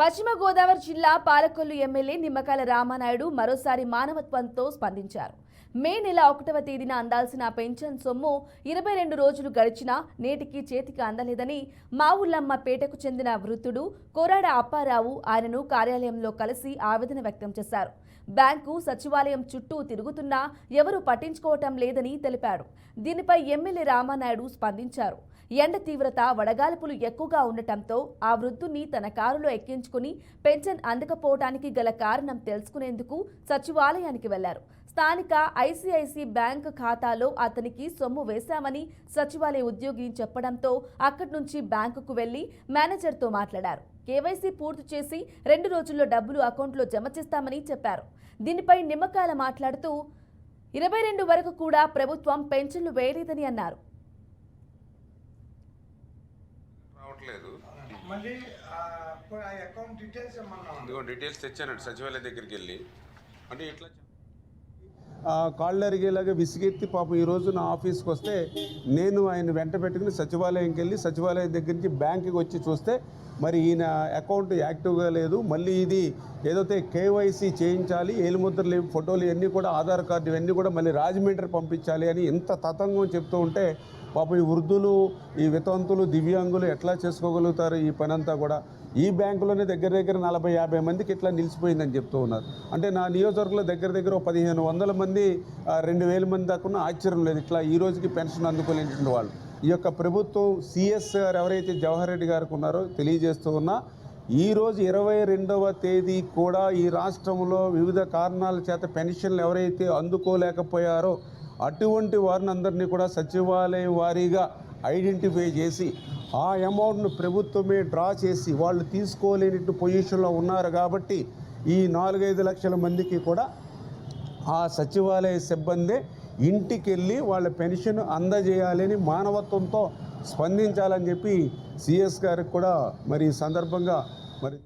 పశ్చిమ గోదావరి జిల్లా పాలకొల్లు ఎమ్మెల్యే నిమ్మకాయల రామానాయుడు మరోసారి మానవత్వంతో స్పందించారు. మే నెల 1వ తేదీన అందాల్సిన పెన్షన్ సొమ్ము 22 రోజులు గడిచినా నేటికి చేతికి అందలేదని మావుల్లమ్మపేటకు చెందిన వృద్ధుడు కోరాడ అప్పారావు ఆయనను కార్యాలయంలో కలిసి ఆవేదన వ్యక్తం చేశారు. బ్యాంకు సచివాలయం చుట్టూ తిరుగుతున్నా ఎవరూ పట్టించుకోవటం లేదని తెలిపాడు. దీనిపై ఎమ్మెల్యే రామానాయుడు స్పందించారు. ఎండ తీవ్రత వడగాల్పులు ఎక్కువగా ఉండటంతో ఆ వృద్ధుని తన కారులో ఎక్కించుకుని పెన్షన్ అందకపోవడానికి గల కారణం తెలుసుకునేందుకు సచివాలయానికి వెళ్లారు. స్థానిక ఐసిఐసి బ్యాంక్ ఖాతాలో అతనికి సొమ్ము వేశామని సచివాలయ ఉద్యోగి చెప్పడంతో అక్కడి నుంచి బ్యాంకుకు వెళ్లి మేనేజర్తో మాట్లాడారు. కేవైసీ పూర్తి చేసి 2 రోజుల్లో డబ్బులు అకౌంట్లో జమ చేస్తామని చెప్పారు. దీనిపై నిమ్మకాయల మాట్లాడుతూ 22 వరకు కూడా ప్రభుత్వం పెన్షన్లు వేయలేదని అన్నారు. మళ్ళీ అకౌంట్ డీటెయిల్స్ డీటెయిల్స్ తెచ్చానండి సచివాలయం దగ్గరికి వెళ్ళి. అంటే ఇట్లా కాళ్ళు అరిగేలాగా విసిగెత్తి పాపం ఈరోజు నా ఆఫీస్కి వస్తే నేను ఆయన వెంట పెట్టుకుని సచివాలయంకి వెళ్ళి సచివాలయం దగ్గర నుంచి బ్యాంకుకి వచ్చి చూస్తే మరి ఈయన అకౌంట్ యాక్టివ్గా లేదు. మళ్ళీ ఇది ఏదైతే కేవైసీ చేయించాలి, ఏలుముద్రలు ఫోటోలు ఇవన్నీ కూడా ఆధార్ కార్డు ఇవన్నీ కూడా మళ్ళీ రాజమండ్రి పంపించాలి అని ఎంత తతంగం చెప్తూ ఉంటే పాపం ఈ వృద్ధులు, ఈ వితంతులు, దివ్యాంగులు ఎట్లా చేసుకోగలుగుతారు ఈ పని అంతా కూడా. ఈ బ్యాంకులోనే దగ్గర 40-50 మందికి ఇట్లా నిలిచిపోయిందని చెప్తూ ఉన్నారు. అంటే నా నియోజకవర్గంలో దగ్గర 1500 మంది 2000 మంది దాకా ఆశ్చర్యం లేదు ఇట్లా ఈ రోజుకి పెన్షన్ అందుకోలేనటువంటి వాళ్ళు. ఈ యొక్క ప్రభుత్వం సిఎస్ గారు ఎవరైతే జవహర్ రెడ్డి గారికి ఉన్నారో తెలియజేస్తూ ఉన్నా, ఈరోజు 22వ తేదీ కూడా ఈ రాష్ట్రంలో వివిధ కారణాల చేత పెన్షన్లు ఎవరైతే అందుకోలేకపోయారో అటువంటి వారిని అందరినీ కూడా సచివాలయం వారీగా ఐడెంటిఫై చేసి ఆ అమౌంట్ను ప్రభుత్వమే డ్రా చేసి వాళ్ళు తీసుకోలేని పొజిషన్లో ఉన్నారు కాబట్టి ఈ 4-5 లక్షల మందికి కూడా ఆ సచివాలయ సిబ్బంది ఇంటికి వెళ్ళి వాళ్ళ పెన్షన్ అందజేయాలని మానవత్వంతో స్పందించాలని చెప్పి సిఎస్ గారికి కూడా మరి ఈ సందర్భంగా మరి